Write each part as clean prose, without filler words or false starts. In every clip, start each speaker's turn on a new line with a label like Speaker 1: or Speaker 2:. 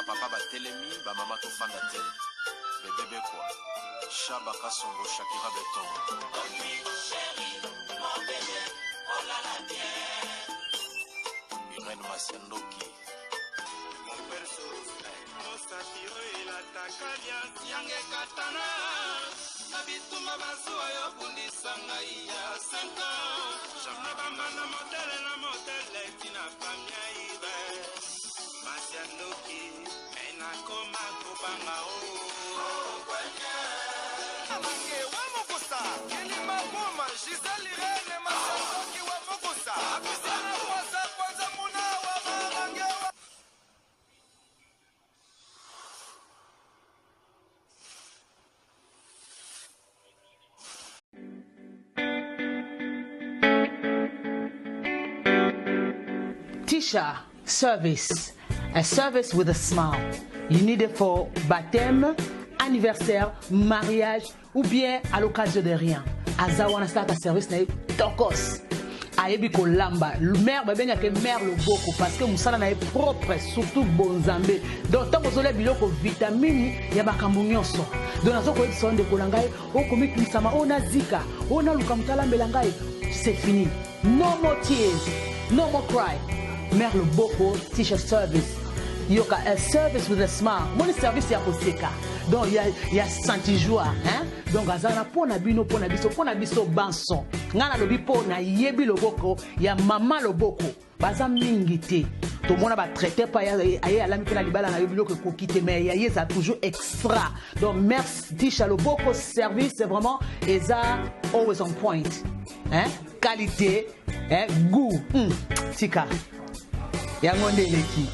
Speaker 1: papa batelemi bamama tofanda te bebebe kwa Shabaka Songo Shakira Beton Irène Masiandoki
Speaker 2: Satiro ilatakanya yange katana na bituma bazuwa yo kundisanga ya 5 ans jamna bamana modele tina pamya ibe Masiandoki ena koma kubanga o kwanya Amange wa mokosa kilima goma Giselle Irene Masiandoki wa mokosa akusana kwanza muna wa mamange wa
Speaker 3: Tisha service, a service with a smile. You need it for baptême, anniversaire, mariage ou bien à l'occasion de rien. Azawana start a service na tokos. Ayebi ko lamba. Mère ba benya ke mère le boko parce que musala na propre surtout bonzambe. Donc tant que biloko vitamine ya bakambu nyonso. Donc nazo ko sonde ko langai o komi kisama ona zika, ona lukamtala melangai. C'est fini. No more tears, no more cry. Mère le boko Tisha service. Yoka a service with a smile. Mon service ya koseka. Donc il y a senti joie, hein? Donc azana pona biso banson. Ngana lobi pona yebi loboko ya mama loboko. Baza mingi te. To mona ba traiter pa ya ala mi na libala na biloko ko kite mais ya yesa toujours extra. Donc merci Tisha loboko service c'est vraiment eza always on point. Hein? Qualité, hein? Goût. Tika. Yango ndeleki.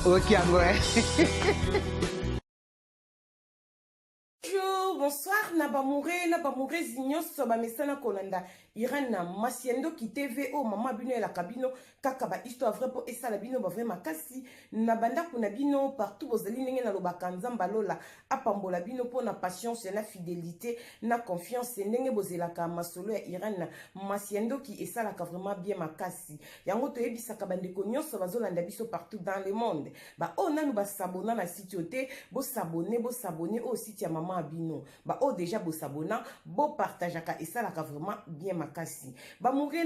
Speaker 3: Ok yango.
Speaker 4: Bonsoir, Nabamouré, Zignos, Sobamesana Kolanda, Irène Masiandoki TVO, Maman Bino et la Cabino, Kakaba, histoire vrai pour Essa la Bino, vrai Makasi, Nabanda Kunabino, partout, vos alignes na Lobakanzam Balola, Apambola Bino pour na patience et la fidélité, na confiance, et Nenge Bozelaka, Masolo et Irène Masiandoki, et ça la vraiment bien Makasi. Yango to Ebi Sakabande Konyon, Sobazolanda Biso partout dans le monde. Bah, oh, na nous ba s'abonner na site, bo s'abonner au site ya Maman Abino. Bah oh déjà beau s'abonner, beau partage et ça la vraiment bien makasi. Bah mourir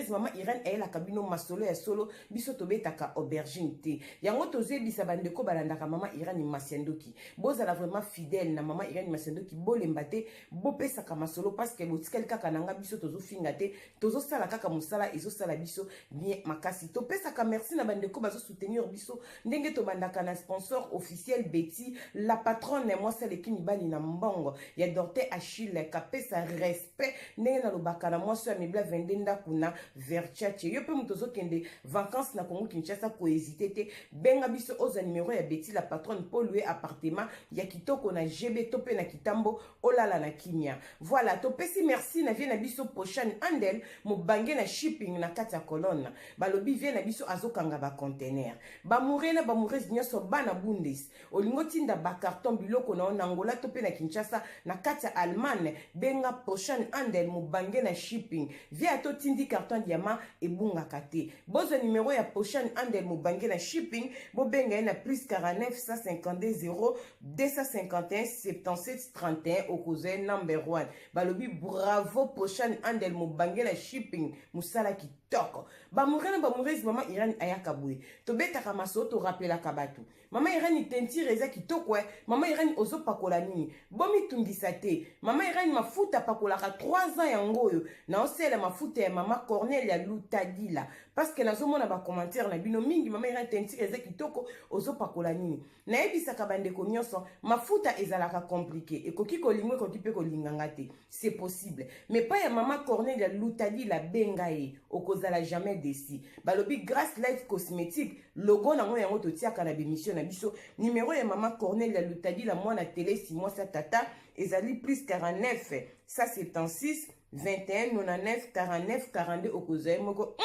Speaker 4: maman Irène et la cabino masolo et solo biso tobetaka aubergine te. Yango toze bisabande ko balandaka maman Irène Masiandoki. Boza la vraiment fidèle na maman Irène Masiandoki bo lembate bo pesa ka masolo parce que botikali kaka nanga biso tozo fingate tozo sala kaka musala ezo sala biso bien makasi. To pesa ka merci na bande ko bazo soutenir biso ndenge to bandaka na sponsor officiel Betty la patronne moi celle qui bali na mbongo ya Dorte Achille kapesa respect ndenge na lobaka na moi so mebla vendenda kuna verchache yo pe mutozo kende vacances na Congo Kinshasa ko hésiter te benga biso oza numéro ya Betty la patronne pour louer appartement ya kitoko na GB topé na kitambo olala na kimia. Voilà to pesi merci na vie na biso prochaine andel mo bangé na shipping na kati ya colonne balobi vie na biso azokanga ba container ba mourena ba mourez nyoso bana bundes olingo tinda ba carton biloko na Angola topé na Kinshasa na kati ya Allemagne benga prochaine andel mo bangé na shipping via to tindi carton diamant e bunga kate bozo numéro ya prochaine andel mo bangé na shipping bo benga na plus 49 152 0 251 77 31 au cousin number 1 balobi bravo prochaine andel mo bangé na shipping musala kitoko ba mourena ba mourez maman Irène ayaka boui to betaka maso to rappela kabatu maman Irène tentire eza kitoko maman Irène ozo pakola nini bomi tungisa te maman Irène mafuta pakola ka 3 ans yangoyo na osela mafuta ya maman Cornelia Lutadila parce que nazo mona ba commentaire na bino mingi maman Irène tentire eza kitoko ozo pakola nini na ebisaka bandeko nyonso mafuta ezalaka compliqué ekoki kolingwe ekoki pe kolinganga te c'est possible mais pas ya maman Cornelia Lutadila bengae okozala jamais déçu balobi grâce life cosmétique logo nango yango totiaka na bémission na biso numéro ya maman Cornelia Lutadila moi na télé si moi sa tata ezali plus 49 176 21 99 49 42 okozala moko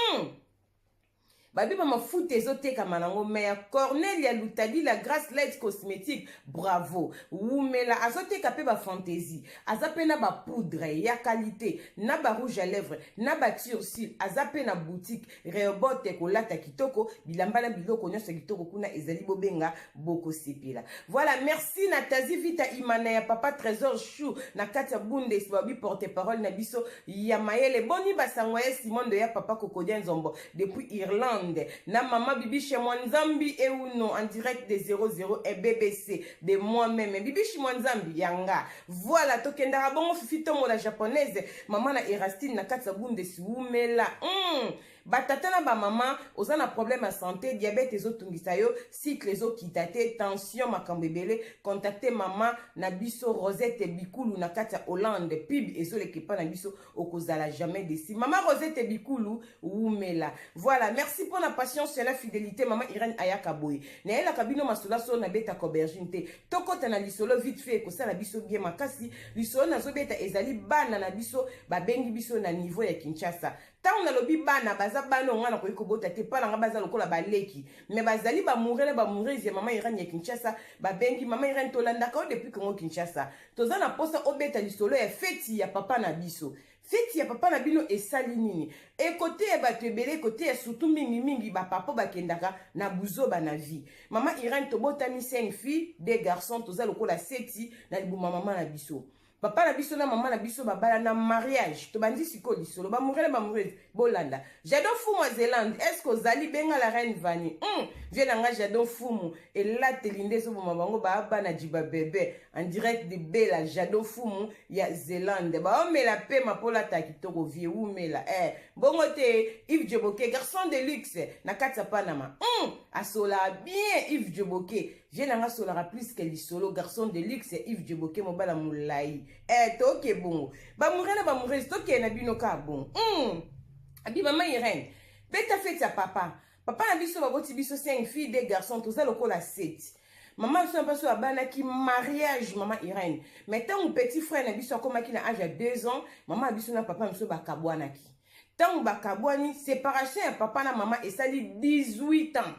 Speaker 4: babiba mafuta ezotekama nango meya Cornelia Lutali la Grace Light Cosmétique bravo wumela azoteka pe bafantaisie aza pe na bapoudre ya qualité na barouge à lèvres na baturcil aza pe na boutique Rehoboth kolata kitoko bilamba na biloko nyonso kitoko kuna ezali bobenga bokosepela. Voilà, merci Natazi Vita Imana ya papa Trésor Chou na kati ya bunde babi porte-parole na biso ya mayele boni basangwa ya Simon de ya papa Kokodia Nzombo depuis Irlande na mama Bibi chez Mwanzambi et Uno en direct de 00 et BBC de moi-même Bibi chez Mwanzambi yanga. Voilà, tokenda bongo fifito mo la japonaise mama na Erastine na kati ya bunde siumela batata na ba mama ozana problème à santé diabète ezotungisa yo cycle ezokitate tension makambo ebele contacter mama na biso Rosette Bikulu na kati ya Hollande pib ezolekipa na biso okozala jamais déçu mama Rosette Bikulu wumela. Voilà, merci pour la patience et la fidélité mama Irène Ayaka boy na ela kabino masula so na beta kobergine te tokota na lisolo vite fait ko sala biso bien makasi lisolo na zo beta ezali bana na biso babengi biso na niveau ya Kinshasa. Tant na lobi bana baza bana ngana ko ikobota te pala nga baza lokola baleki mais bazali ba mourir ya mama Irène ya Kinshasa babengi mama Irène tolanda ka depuis Congo Kinshasa tozana posa obeta lisolo ya feti ya papa na biso feti ya papa na bino esali nini e côté ya bato ebele côté ya surtout mingi ba papa bakendaka na buzoba na vie mama Irène tobotami 5 filles 2 garçons toza lokola seti na libuma mama na biso papa na biso na mama na biso babala na mariage to bandi siko lisolo ba mourir bolanda Jadon Fumu à Zélande est-ce que zali benga la reine Vani viens nga Jadon Fumu et là telinde so mama bango ba na jiba bébé en direct de Bella Jadon Fumu ya Zélande ba o mela pe mapola ta kitoko vie ou mela bongo te Yves Djoboke garçon de luxe na katsa Panama asola bien Yves Djoboke viens nga solara plus que lisolo garçon de luxe Yves Djoboke mobala moulai toke bongo ba mourir toke na bino ka bon abi mama Irène beta fête ya papa na biso baboti biso 5 filles 2 garçons toza lokola 7 maman biso paso abana ki mariage mama Irène mais tant petit frère na biso akomaki na âge ya 2 ans maman biso na papa biso bakabwanaki tant bakabwani séparation ya papa na mama esali 18 ans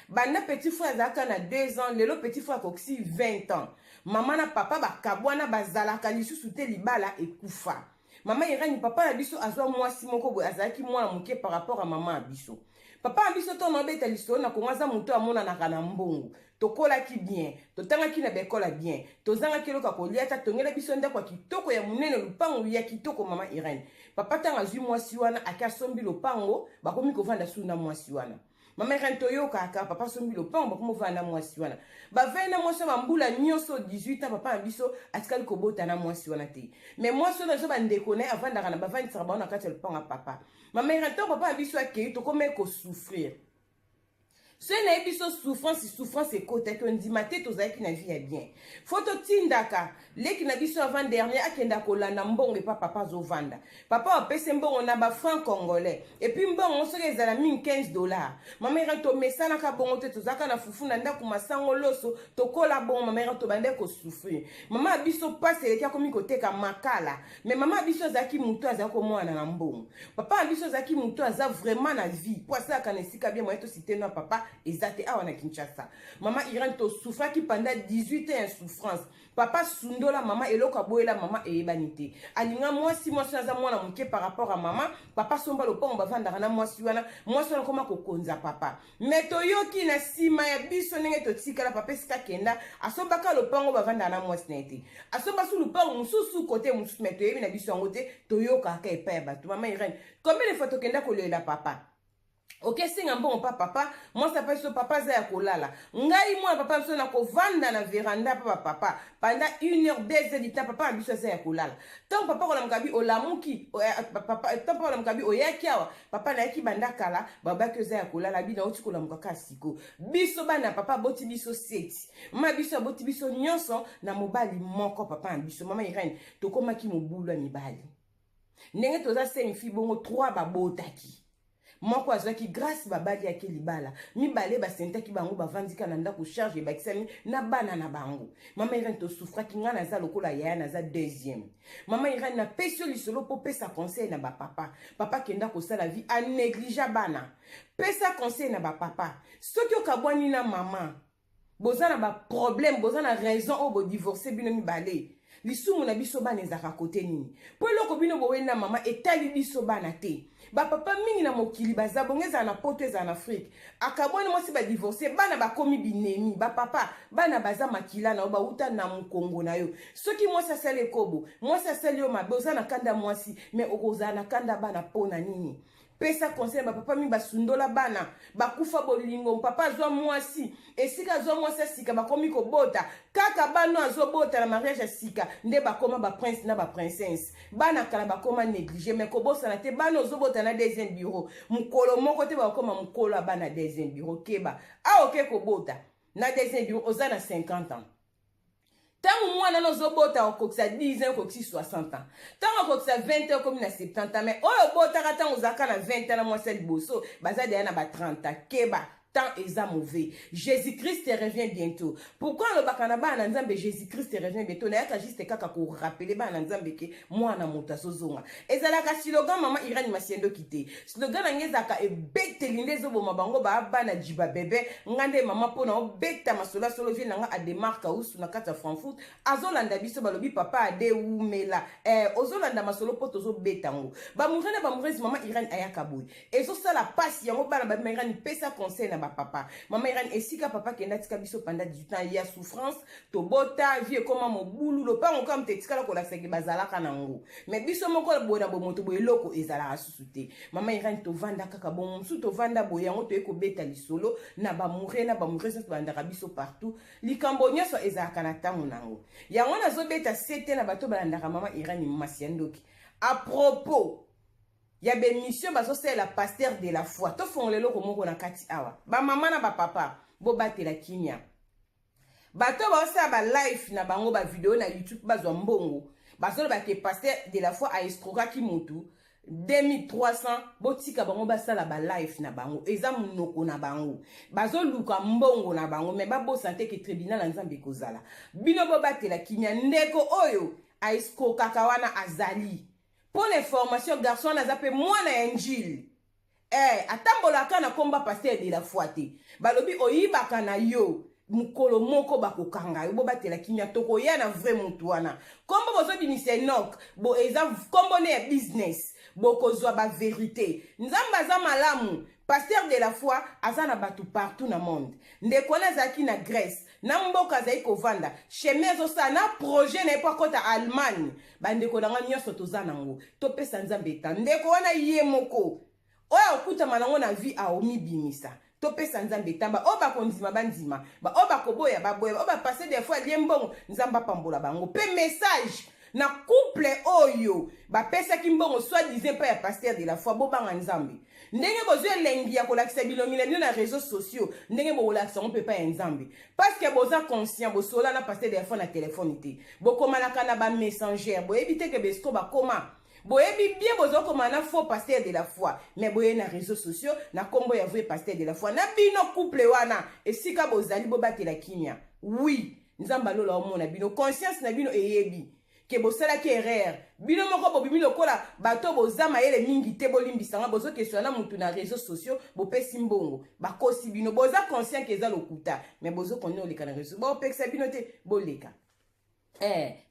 Speaker 4: bana petit frère zaka na 2 ans lelo petit frère koksi 20 ans maman na papa bakabwana bazalaka lisusu te libala ekufa mama Irène papa na biso azwa mwasi moko boye azalaki mwana moke par rapport à maman biso papa na biso to nobeta lisolo na kongaza muto amona na kana mbongo tokolaki bien totangaki na bekola bien tozangaki loka kolia ta tongela biso ndako kitoko ya munene lupango ya kitoko mama Irène papa tanga azwi mwasi wana akasombi lupango bakomi kovanda suna mwasi wana mama Irène toyoka aka papa sombi lupango bakomi kovanda mwasi wana bavena mwasi bambula nyonso 18 ans papa na biso atikali kobota na mwasi wana te mais mwasi wana zo bandeko na avandaka na bavandisaka bango na kati ya lupango papa mama Irène to papa na biso akei tokoma ekosouffrir ce n'est pas souffrance et côté que ndima te tozaki na vie ya bien photo tindaka leki na biso avant dernier akenda kolanda mbongo pa papa zo vanda papa opese mbongo na ba franc congolais et puis mbongo soki ezala mingi $15 mama Irène to mesana ka bongo te tozaka na fufu na ndako masango loso tokola bongo mama Irène to bande ko souffrir mama biso passe eleki akomi koteka makala mais mama biso azaki muto azako mwana na mbongo papa biso azaki muto aza vraiment na vie po asaka na esika bien moyeto cité na papa ezate awa na Kinshasa mama Irène to souffra qui pendant 18 ans en souffrance papa sundola mama eloko aboyela mama eyebanite alinga mwasi naza mwana moke par rapport à mama papa somba lopango bavandaka na mwasi wana koma kokonza papa mais toyoki na sima ya biso ndenge totikala papa esika kenda asombaka lopango bavandaka na mwasi na ete asomba su lopango mosusu kote mosusu mais toyebi na biso yango te toyokaka epai ya bato mama Irène combien de fois tokenda kolela papa ok singa mbongo papa moi ça pas so papa za ya kolala ngai moi papa biso na kovanda na veranda papa pendant 1 heure 2 heures du temps papa biso za ya kolala tant papa kola mkabi olamuki papa tant papa mkabi oyaki awa papa na yaki banda kala baba ke za ya kolala bi na oti kola mkaka siko biso bana papa boti biso seti mama biso boti biso nyonso na mobali moko papa biso mama Irène tokomaki mobulu ya mibali ndenge toza 5 filles bongo 3 babotaki moko azwaki grâce babali yake libala mibale basentaki bango bavandika na ndako charge ebakisami na bana na bango. Mama Irene tosufraki nga naza lokola yaya naza deuxième. Mama Irene na pesio lisolo po pesa conseil na bapapa. Papa kenda kosala vie a négligea bana. Pesa conseil na bapapa. Soki okabwani na mama boza na ba problème, boza na raison o bo divorcer bino mibale. Lisumu na biso bana ezaka kote nini. Po eloko bino bowena mama etali biso bana te. Ba papa mingi na mokili baza bongeza na poto eza na Afrique. Akabwani mwasi ba divorcer bana bakomi binemi. Ba papa bana baza makila na ba uta na mukongo na yo. Soki mwasi asale kobo, mwasi asale yo mabe oza na kanda mwasi, mais okoza na kanda bana pona nini. Pesa conseil ba papa mi basundola bana bakufa bolingo papa azwa mwasi esika azwa mwasi sika bakomi kobota kaka bano azobota na mariage sika nde bakoma ba prince na ba princesse bana kala bakoma négligé mais kobosa na te bano ozobota na deuxième bureau mukolo moko te bakoma mukolo bana deuxième bureau keba a oke kobota na deuxième bureau oza na 50 ans. Tango mwana nozobota okokisa 10 ans okokisa 60 ans. Tango okokisa 20 ans okomi na 70 ans. Mais oyo botaka tango ozaka na 20 ans na mwasi liboso baza deya na ba 30 ans. Keba temps est mauvais. Jésus-Christ revient bientôt. Pourquoi le bakana bana nzambe Jésus-Christ revient bientôt? Na yaka juste kaka ko rappeler bana nzambe ke mwana muta sozonga. Ezalaka slogan mama Irene Masiendo kité. Slogan ngezaka e bete lindezo boma bango ba bana jiba bébé ngande mama pona obeta masola solo vie nanga a demarka usu na kata Frankfurt azolanda biso balobi papa ade umela ozolanda masolo poto zo betango. Ba murezi mama Irene ayaka boy. Ezo sala passe yango bana ba Irene pesa conseil na papa. Maman Irene esika papa kenda tika biso pendant 18 ans il y a souffrance to bota vie comme mo bulu lo pa ngam te tika la ko la seki bazala kanango. Mais biso moko boda bo moto bo eloko ezala susute. Maman Irene to vanda kaka bon musu to vanda boyango to eko beta lisolo na ba mure so banda biso partout. Likambo nyoso ezala kana tango nango. Yango na zo beta sete na bato balanda maman Irene Masiendoki. À propos il y a des missions baso c'est la pasteur de la foi. To fongolelo ko moko na kati awa. Ba mama na ba papa bo batela kimia. Bato ba osa ba live na bango ba vidéo na YouTube bazo mbongo. Baso ba ke pasteur de la foi a escroquer ki mutu 2300 botika bango basala ba live na bango. Eza munoko na bango. Bazo luka mbongo na bango mais ba bo santé ke tribunal na nzambe kozala. Bino bo batela kimia ndeko oyo a escroquer kawana azali. Pour les formations, garçon, n'a zappé moi na injil. Atambolaka na komba pasteur de la foi te. Balobi oyibaka na yo. Mukolo moko bakokanga. Yo batela kimia toko ya na vrai mutuana. Kombo bozo binise nok. Bo eza kombo ne business. Bo kozwa ba vérité. Nzamba za malamu. Pasteur de la foi azana batu partout na monde. Ndekona zaki na Grèce. Na mboka zai kovanda. Chemezo sa na projet na epa kota Allemagne. Bandeko na nga nyoso tozana ngo. Topesa nzambe ta. Ndeko wana ye moko. Oya okuta manango na vie a omi bimisa. Topesa nzambe tamba. Oba konzima banzima. Ba oba koboya baboya. Oba passer des fois liembongo. Nzamba pambola bango. Pe message. Na couple oyo. Ba pesa kimbongo soit disant pas ya pasteur de la foi. Bobanga nzambe. Ndenge bozo elengi ya kolakisa bilongile bino na réseaux sociaux ndenge bo kolakisa on peut pas nzambe parce que boza conscient bo sola na passer des fois na téléphone té bokoma na kana ba messenger bo éviter que besko ba koma bo ebi bien bozo koma na faux pasteur de la foi mais boye na réseaux sociaux na kombo ya vrai pasteur de la foi na bino couple wana esika bozali bo batela kimia oui nzamba lola omona bino conscience na bino eyebi ke bosala ki erreur bino moko bo bimi lokola bato bozama yele mingi te bolimbisanga bozo questionna mutu na réseaux sociaux bo pesi mbongo bakosi bino boza conscient ke za lokuta mais bozo konno leka na réseaux bo peksa bino te boleka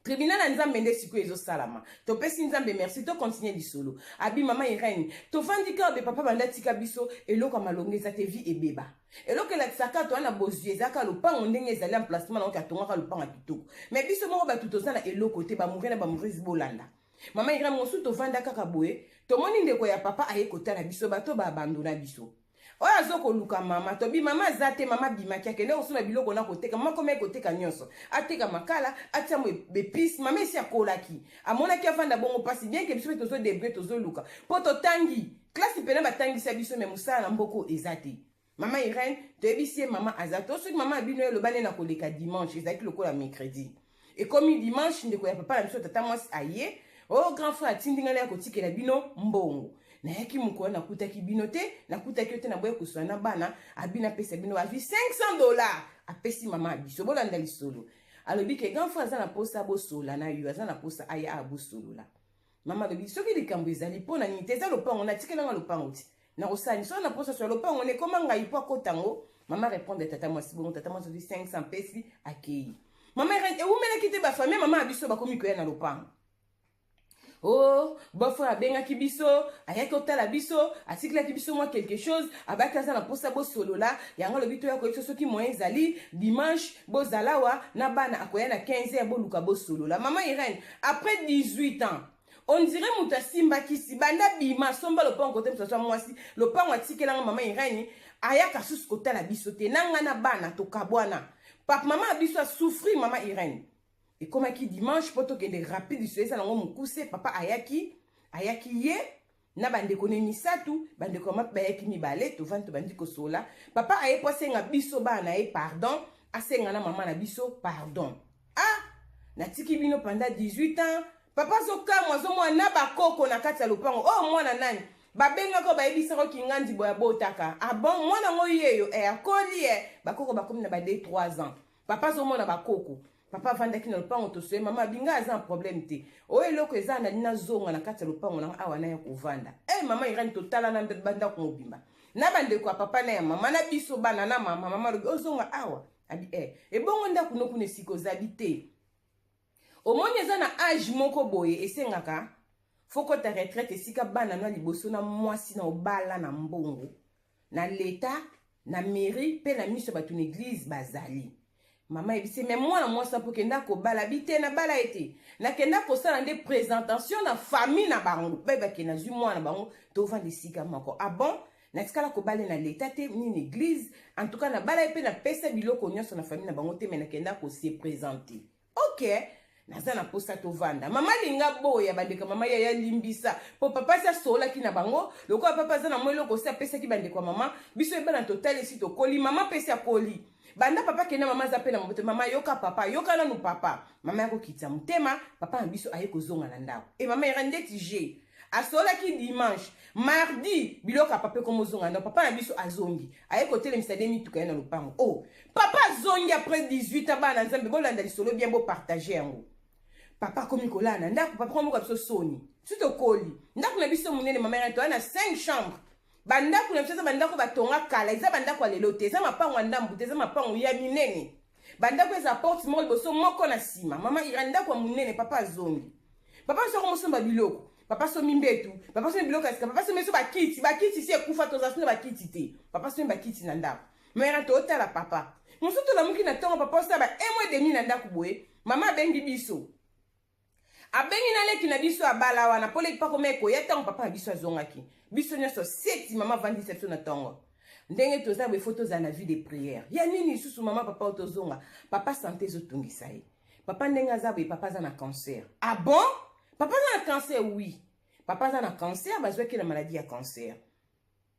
Speaker 4: tribunal na nzambe nde siku ezo salama to pesi nzambe merci to continuer disolo abi mama Irene to fandika be papa banda tika biso eloko malongeza te vie ebeba eloko la tsaka to ana bozue zaka lopango ndenge ezali en placement na okatonga lopango kitoko mais biso moko ba tutoza na eloko te ba murena ba murezi bolanda mama Irene mosu to vanda kaka boye to moni ndeko ya papa aye kotala biso bato ba abandona biso oya zoko luka mama tobi mama zate mama bimaki akende osuna biloko na koteka mama kome koteka nyonso ateka makala atia mo bepisi mama esi akolaki amonaki afanda bongo pasi bien ke biso tozo debre tozo luka poto tangi classe pena batangisa biso me musala na mboko ezate mama Irene toyebisie mama azato soki mama abino lo bane na koleka dimanche ezaki lokola mercredi et comme dimanche ndeko ya papa na biso tata mwasi aye oh grand frère atindinga na kotikela bino mbongo nayaki mokolo nakutaki bino te nakutaki yo te na boye kosula na bana abina apesa bino avi $500 apesi mama biso bolanda lisolo alobi ke grand frère aza na posa bosola na yo aza na posa aya abosolola mama alobi soki likambo ezali mpo na nini te eza lopango natikelanga lopango ti nakosani so na posa so lopango nekoma ngai po akotango mama répondre tata mwasi bongo tata mwasi alobi 500 pesi akei mama ewumelaki te bafamille mama abiso bakomi koya na lopango oh bofo abengaki biso ayaki otala biso atikilaki biso mwa quelque chose abaki aza na posa bosolola yango alobi toya koyebi soki moyen ezali dimanche bozalawa na bana akoya na 15 ya boluka bosolola mama Irène après 18 ans on dirait moto asimbaki si banda bima somba lopango kote moto aswa mwasi lopango atikelanga mama Irène ayaka susu kotala biso te nanga na bana tokabwana papa mama abiso asouffrir mama Irène et comme qui dimanche poto kende rapide so esa nango mukuse papa ayaki ye na bande kone misatu bande koma bayaki mibale to vanto bandi kosola papa aye posenga biso bana e pardon asenga na mama na biso pardon natiki bino pendant 18 ans papa zokamwa zomwana bakoko na kati ya lopango oh mwana nani babengako bayebisako kingandi boya botaka bon mwana ngo yeyo akoli bakoko bakomi na ba 3 ans papa zomona bakoko papa vandaki na lopango tosoye mama binga aza un problème te oyo eloko eza na lina zonga na kati ya lopango na awa na ya kovanda mama Irène totala na banda komobimba na bandeko ya papa na ya mama na biso bana na mama lobi ozonga awa abi ebongo ndako nokuna esika ozali te omoni eza na age moko boye esengaka foko ta retraite esika bana na liboso na mwasi na obala na mbongo na leta na mairie pe na miso bato na église bazali mama ebise mais mwana mwasi mpo kenda kobala bite na bala ete nakenda kosala nde présentation na famille na bango pe bakenda zwi mwana bango tovanda esika moko bon natikala kobala na leta te ni église en tout cas na bala pe na pesa biloko nyonso na famille na bango te mais nakenda kose présenter ok naza na posa tovanda mama linga boya bandeka mama ya limbisa po papa sa sola ki na bango loko papa za na mwelo ko sa pesa ki bandeka mama biso eba na total esi to koli mama pesa koli banda papa kena mama za pe na moto mama yoka papa yoka na no papa mama yako kitsa mutema papa na biso aye kozonga na ndako mama irende tije asola ki dimanche mardi biloka papa komo zonga na papa na biso azongi aye kotele misade mituka na lopango oh papa zongi après 18 ans bana nzambe bolanda lisolo bien bo partager yango papa komi kolana ndako papa komo biso soni suto koli ndako na biso munene mama yana to na 5 chambres bandako na biso bandako batonga kala eza bandako lelo te eza mapango ndambu te eza mapango ya minene bandako eza porte moko liboso moko na sima mama iranda kwa munene papa azongi papa so komosomba biloko papa so mimbetu papa so biloko asika papa so meso bakiti si ekufa tozasina bakiti te papa so bakiti na ndako mera to otala papa mosuto la muki na tongo papa so ba 1 mois et demi na ndako boye mama bengi biso abengi na leki na biso abala wana pole pa komeko ya tango papa biso azongaki biso nyoso seti mama vandi septo na tongo ndenge toza be photos za na vie de prière ya nini susu mama papa otozonga papa santé zotungisa ye papa ndenga za be papa za na cancer bon papa za na cancer oui papa za na cancer bazwaki na maladie ya cancer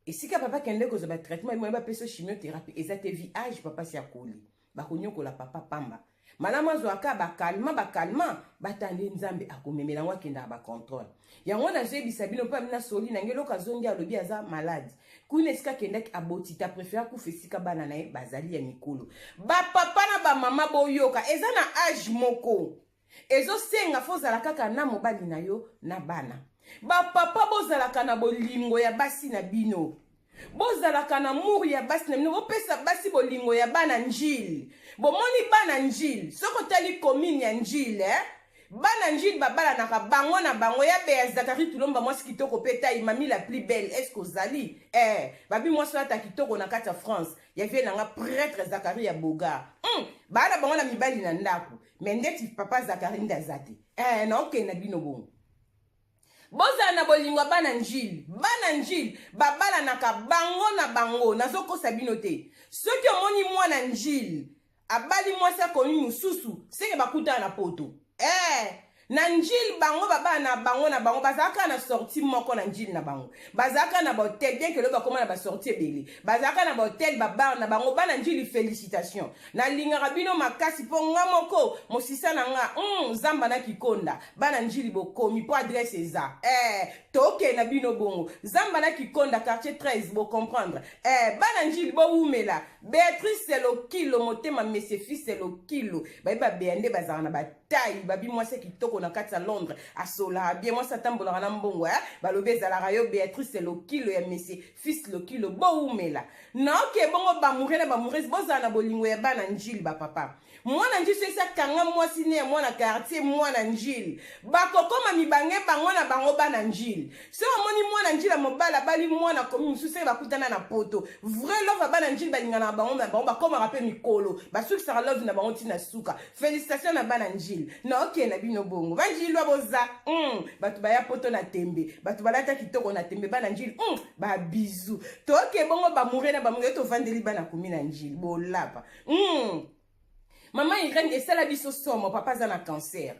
Speaker 4: esika papa kende ko za ba traitement mo ba peso chimiothérapie ezate viage papa si akoli bakonyokola papa pamba malama zoaka bakalma batande nzambe akomemela ngwa kenda ba contrôle yango na zebisa bino pa mina soli na ngelo kazongi alobi aza malade kuna esika kendaki aboti ta préfère ku fesika bana na bazali ya mikolo ba papa na ba mama boyoka eza na age moko ezo senga fozala kaka na mobali na yo na bana ba papa bozalaka na bolingo ya basi na bino bozalaka na muru ya basi na bino bopesa basi bolingo ya bana njili bomoni bana njili soko tali commune ya njili bana njili babala na bango na bango ya be Zakari Tulomba mwasi kitoko peta imami la plus belle est-ce que ozali babi mwasi ata kitoko na kati ya France ya vie nanga prêtre Zakari ya Boga bana bango na mibali na ndako mais ndeti papa Zakari ndazati na okay na bino bongo boza na bolingo bana njili babala naka bango na bango nazokosa bino te soki omoni mwana njili abali mwasi akomi mususu seke bakuta na poto na njili bango babala na bango bazaka na sortie moko na njili na bango bazaka na hotel bien que le bakoma na ba sortie ebele bazaka na hotel babala na bango bana njili félicitations na lingaka bino makasi po nga moko mosisa na nga zamba na kikonda bana njili bokomi po adresse eza toke na bino bongo zamba na kikonda quartier 13 bo comprendre bana njili bo umela Béatrice c'est le kilo motema monsieur fils c'est le kilo ba beande bazana na bataille babi mwasi kitoko na kati ya Londres asola bien mwasi tambola na mbongo balobe za la rayo Béatrice c'est le kilo ya monsieur fils le kilo bo umela na ke bongo ba mourir na ba mourir bozana bolingo ya bana njili ba papa mwana njili sesa kanga mwasi ne mwana quartier mwana njili bakokoma mibange bango na bango bana njili so omoni mwana njili mobala bali mwana komi mususu bakutana na poto vrai love bana njili balingana na bango bakoma rape mikolo basukisaka love na bango tina suka félicitations na bana njili na oke na bino bongo banjili lwa boza batu baya poto na tembe batu balata kitoko na tembe bana njili ba bizu toke bongo ba mourir na ba mourir to vandeli bana komi na njili bolapa Maman Irène esala biso somo papa za na cancer.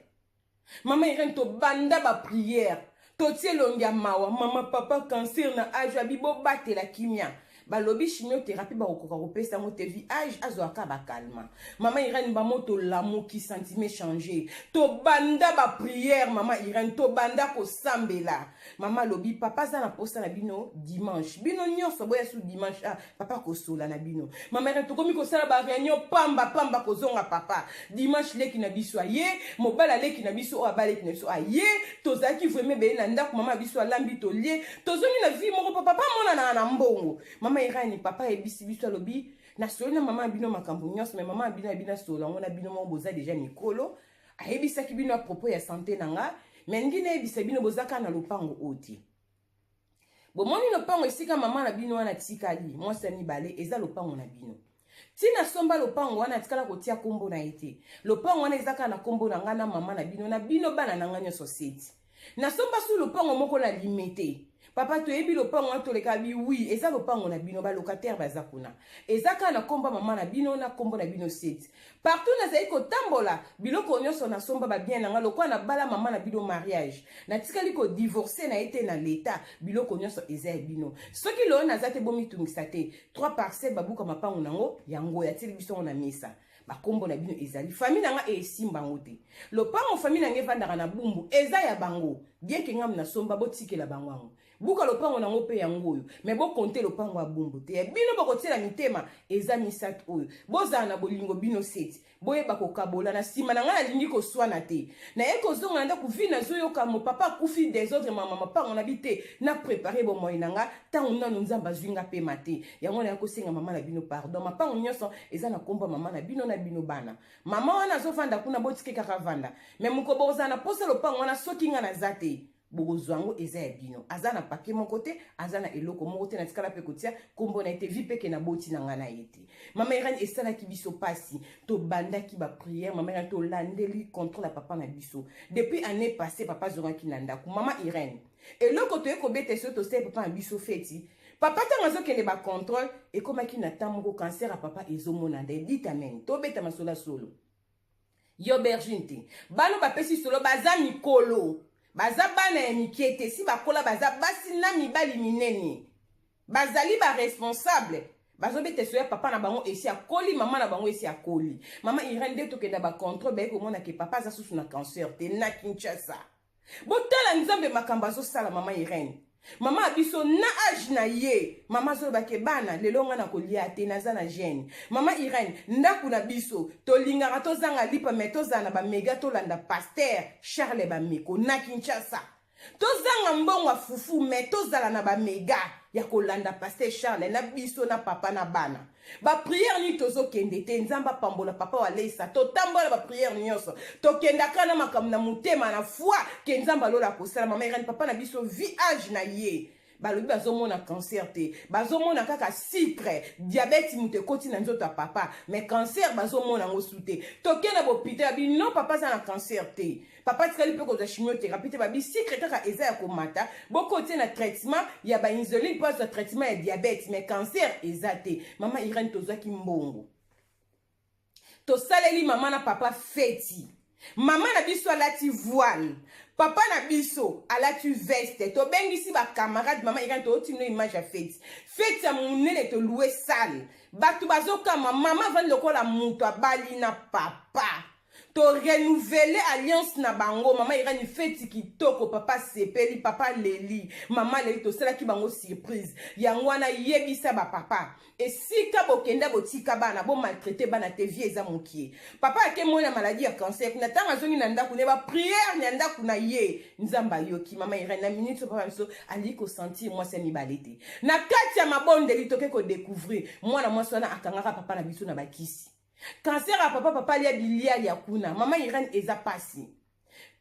Speaker 4: Maman Irène to banda ba prière. To tielongia mawa mama papa cancer na âge abibo bate la kimia. Balobi chimiothérapie ba okoka kopesa mo te vie âge azoaka ba calma. Maman Irène ba moto l'amour qui sentiment changer. To banda ba prière maman Irène to banda ko sambela. Maman lobi papa za na posta na bino dimanche. Bino nyonso boya su dimanche papa ko sola na bino. Maman Irène to komi ko sala ba réunion pamba ko zonga papa. Dimanche leki na biso aye, mobala leki na biso o abale ki na biso aye, to zaki vraiment be na ndako mama biso alambi to lie. To zongi na vie moko papa mona na mbongo. Mama Irène papa ebisi biso lobi na solo na mama bino makambo nyonso mais mama bina solo ngona bino mo boza déjà mikolo ayebisa ki bino à propos ya santé nanga mais ngine ebisa bino bozaka na lopango oti bomoni lopango esika mama na bino wana tikali mwasi mibale eza lopango na bino tina somba lopango wana tikala kotia kombo na ete lopango wana ezaka na kombo na ngana mama na bino bana na nganya society na somba su lopango moko la limité papa to ebi lopango to leka bi oui eza lopango na bino ba locataire bazakuna ezaka na komba mama na bino na kombo na bino set partout na zaiko tambola biloko nyonso na somba ba bien nanga lokwa na bala mama na bino mariage na tikali ko divorcer na ete na l'état biloko nyonso eza bino soki lo na zate bomi tungisa te 3 parcelles babuka mapango nango yango ya tili biso na misa bakombo na bino ezali famille nanga esimba ngote lopango famille nanga evandaka na bumbu eza ya bango bien ke ngam na somba botikela bango buka lopango nango pe yango oyo mais bo compter lopango ya bumbu te bino bokotiela mitema eza misat oyo bozala na bolingo bino seti boyeba kokabola na sima na nga nalingi koswana te na ye kozonga nda kuvi nazoyoka mo papa kufi des autres mama mapango na bi te na préparer bomoi na nga ntango nano nzambe azwi nga pema te yango na ya kosenga mama na bino pardon mapango nyonso eza na komba mama na bino bana mama wana azovanda kuna botike kaka vanda mais moko bozala na posa lopango wana soki nga naza te bozwango eza ya bino azana pake moko te azana eloko moko te na tikala pe kotia kombo na ete vi peke na boti na nga na ete mama Irène esalaki biso pasi to bandaki ba prière mama Irène to landeli contre la papa na biso depuis année passée papa zongaki na ndako mama Irène eloko to ekobete so to se papa na biso feti papa tango azokende ba contrôle ekomaki na tamoko cancer a papa ezomona nde dit amen to beta masola solo yo bergine te bano bapesi solo baza mikolo baza bana ya mikiete si bakola baza basi na mibali minene bazali ba responsable bazobete soya papa na bango esi akoli mama na bango esi akoli mama Irène de tokenda ba contrôle ba komona ke papa za susu na cancer te na Kinshasa botala nzambe makambo azosala mama Irène mama biso na âge na ye mama zo bake bana lelo nga na kolia te naza na gene mama Irène ndaku na biso tolingaka tozanga lipa me tozana ba mega tolanda pasteur Charles Bameko na Kinshasa tozanga mbongo fufu me tozala na ba mega ya kolanda pasteur Charles na biso na papa na bana ba prière ni tozo kende te nzamba pambola papa wa leisa to tambola ba prière nyonso to kenda kana makam na mutema na foi ke nzamba lola kosala mama Irène papa na biso vie âge na ye balobi bazomona cancer te bazomona kaka sucre diabète mute koti na nzoto papa mais cancer bazomona ngo sute to kenda bopita bi non papa za na cancer te papa tikali pe ko za chimiothérapie te babi sucre kaka eza ya komata boko te na traitement ya ba insuline pour le traitement ya diabète mais cancer eza te mama Irène tozaki mbongo to saleli mama na papa feti mama na biso alati voile papa na biso alati veste to bengisi ba camarade mama Irène to otino image ya fete ya munene to louer salle batu bazoka mama vandi lokola muto abali na papa to renouveler alliance na bango mama irani feti kitoko papa sepeli papa leli mama leli to sala ki bango surprise yango wana yebisa ba papa esika bokenda botika bana bo maltraiter bana te vie eza mokie papa ake mona maladie ya cancer kuna tanga zongi na ndaku ne ba prière na ndaku na ye nzamba yoki mama irani na minute papa biso ali ko sentir moi c'est mibalete na kati ya mabonde litoke ko découvrir mwana mwasi wana akangaka papa na biso na bakisi cancer à papa lia bilia ya kuna mama Irene eza pasi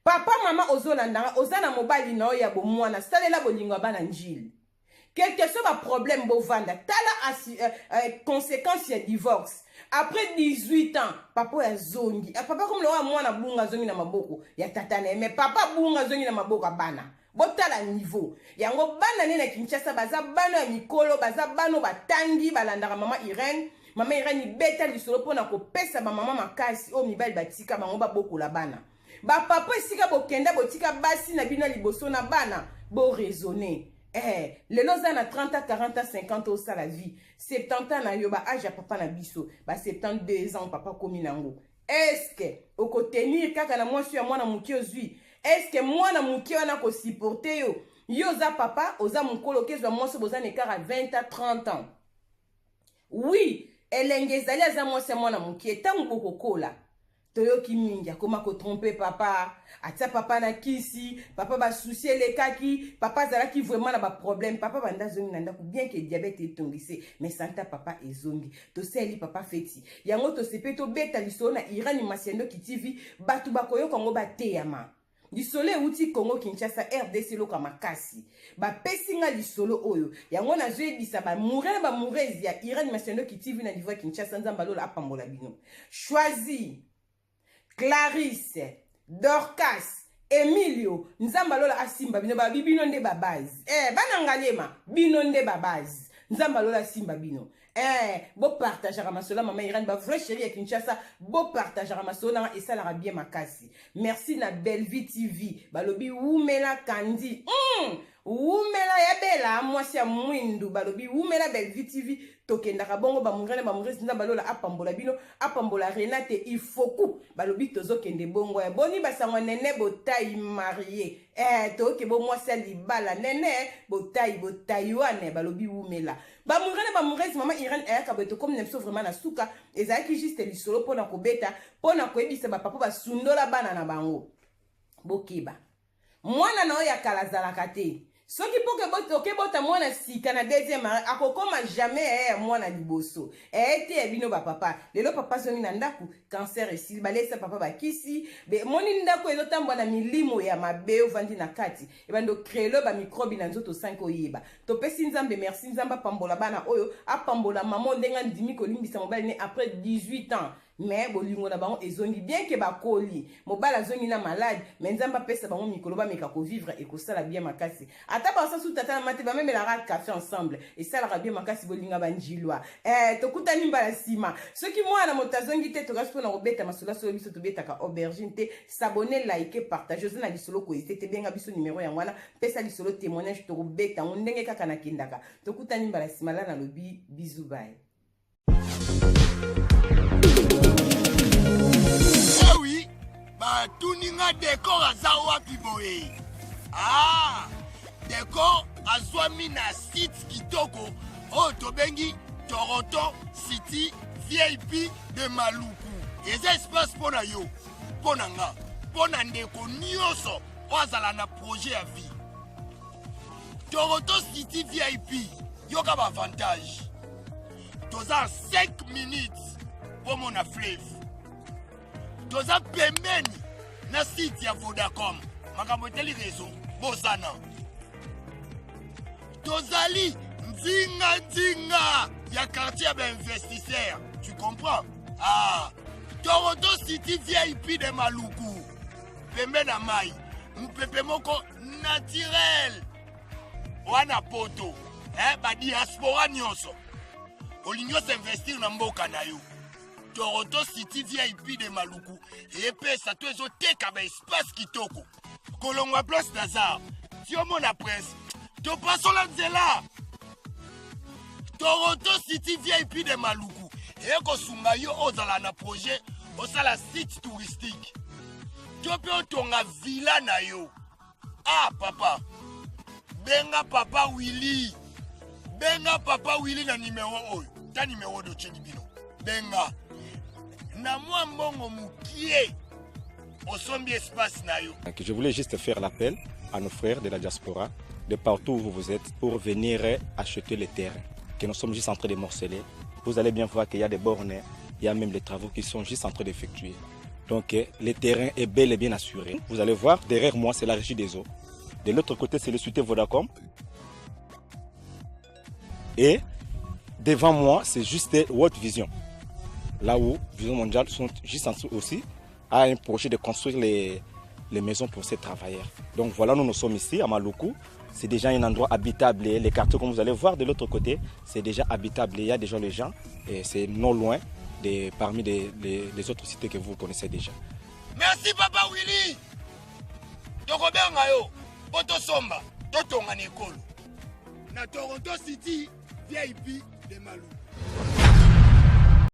Speaker 4: papa mama ozolanda ozana mobali na ya bomwana salela bolingo bana njili quelque chose ba problème bovanda tala conséquence ya divorce après 18 ans papa ya zongi papa comme le mwana bunga zongi na maboko ya tatane mais papa bunga zongi na maboko bana botala niveau yango bana nena Kinshasa baza bana ya mikolo baza bano batangi balandaka mama Irene mama Irene beta lisolo pona ko pesa ba mama makasi o mibali batika bango ba bokola bana ba papa esika bokenda botika basi na bino liboso na bana bo raisonner lelo za na 30 ans 40 ans 50 ans ça la vie 70 ans na yo ba âge ya papa na biso ba 72 ans papa komi nango est-ce que oko tenir kaka na mwasi ya mwana muki ozwi est-ce que mwana muki wana ko supporter yo za papa oza mukolo kezwa mwasi boza ne kara 20 à 30 ans oui elenge ezali aza mwasi mwana mukie ntango bokokola toyoki mingi akoma kotrompe papa atia papa na kisi papa basusi elekaki papa azalaki vraiment na baproblème papa banda zongi na ndako bien que diabète etongisi mais santa papa ezongi toseli papa feti yango tosepe tobeta lisolo na Irani Masiendo Kitivi batu bakoyoka ngo bateyama lisolo euti Congo Kinshasa RDC loka makasi ba pesinga lisolo oyo yango na zoebisa ba murela ba murezi ya Irani Masiendo Kitivi na niveau Kinshasa nzamba lola apambola bino choisi Clarisse Dorcas Emilio nzamba lola asimba bino ba bibino nde ba base bana ngalema bino nde ba base nzamba lola simba bino bo partager masolo mama Irene ba vrai chérie ya Kinshasa bo partager masolo na esala bien makasi merci na Bellevue TV balobi umela kandi umela ya bela mwasi ya mwindu balobi umela Bellevue TV tokendaka bongo ba murezi nzamba lola apambola bino apambola Renate Ifoku balobi tozokende bongo ya boni basangwa nene botai marié toke bo mwasi ya libala nene botai wane balobi umela ba murezi mama Irene ayaka beto comme nemso vraiment na suka ezalaki juste lisolo pona kobeta pona koyebisa ba papa basundola bana na bango bokeba mwana na oya kala zalaka te soki poke botoke bota mwana sika na deuxième mari akokoma jamais mwana liboso te ya bino ba papa lelo papa zongi na ndaku cancer esili balesa papa bakisi be moni ndaku ezotambo na milimo ya mabe ovandi na kati ebando créelo ba microbe na nzoto 5 oyeba topesi nzambe merci nzamba pambola bana oyo apambola mama ndenga ndimi kolimbisa mobali ne après 18 ans mais bolingo na bango ezongi bien que bakoli mobala zongi na malade mais nzamba pesa bango mikolo ba meka ko vivre et ko sala bien makasi ata ba sa sous tata mate ba même la café ensemble et ça la bien makasi bolinga banjilwa tokutani mbala sima ceux qui moi na motazongi te to gaspona robeta masula so biso to beta ka aubergine te s'abonner liker partager na lisolo ko te benga biso numéro ya wana pesa lisolo témoignage to robeta on ndenge kaka na kindaka tokutani mbala sima la na lobi bisous bye.
Speaker 2: Oui, bah tout ninga décor à Zawa Piboé. Décor à Zwami na site Kitoko, Tobengi, Toronto City, VIP de Maluku. Et ça espace pour yo, pour nanga, pour ndeko nyoso, ozala na projet à vie. Toronto City VIP, yoka ba avantage. Toza 5 minutes pour mon fleuve. Toza pembeni na site ya Vodacom makambo teli réseau bozana tozali nzinga ya quartier ya investisseur tu comprends Toronto City VIP de Maluku pembeni na mai mpepe moko naturel wana poto ba diaspora nyonso olingo s'investir na mboka na yo Toronto City VIP de Maluku et pesa to ezo teka ba espace kitoko kolongwa place d'Azar tio mona presse to pasola nzela Toronto City VIP de Maluku et ko sunga yo ozala na projet osala site touristique to mpe otonga villa na yo. Ah papa, benga papa Willy, benga papa Willy na numéro oyo, ta numéro de tchéni bino, benga na mwa mbongo mukie osombi espace na yo.
Speaker 5: Je voulais juste faire l'appel à nos frères de la diaspora, de partout où vous êtes, pour venir acheter les terrains, que nous sommes juste en train de morceler. Vous allez bien voir qu'il y a des bornes, il y a même des travaux qui sont juste en train d'effectuer. Donc le terrain est bel et bien assuré. Vous allez voir, derrière moi, c'est la régie des eaux. De l'autre côté, c'est le Société Vodacom. Et devant moi, c'est juste World Vision. Là où Vision Mondiale sont juste en dessous aussi, a un projet de construire les maisons pour ces travailleurs. Donc voilà, nous sommes ici à Maluku. C'est déjà un endroit habitable. Les quartiers, comme vous allez voir de l'autre côté, c'est déjà habitable. Il y a déjà les gens et c'est non loin parmi les autres cités que vous connaissez déjà.
Speaker 2: Merci Papa Willy. Tokobenga yo, poto somba, totonga nekolo. Na Toronto City, VIP de Maluku.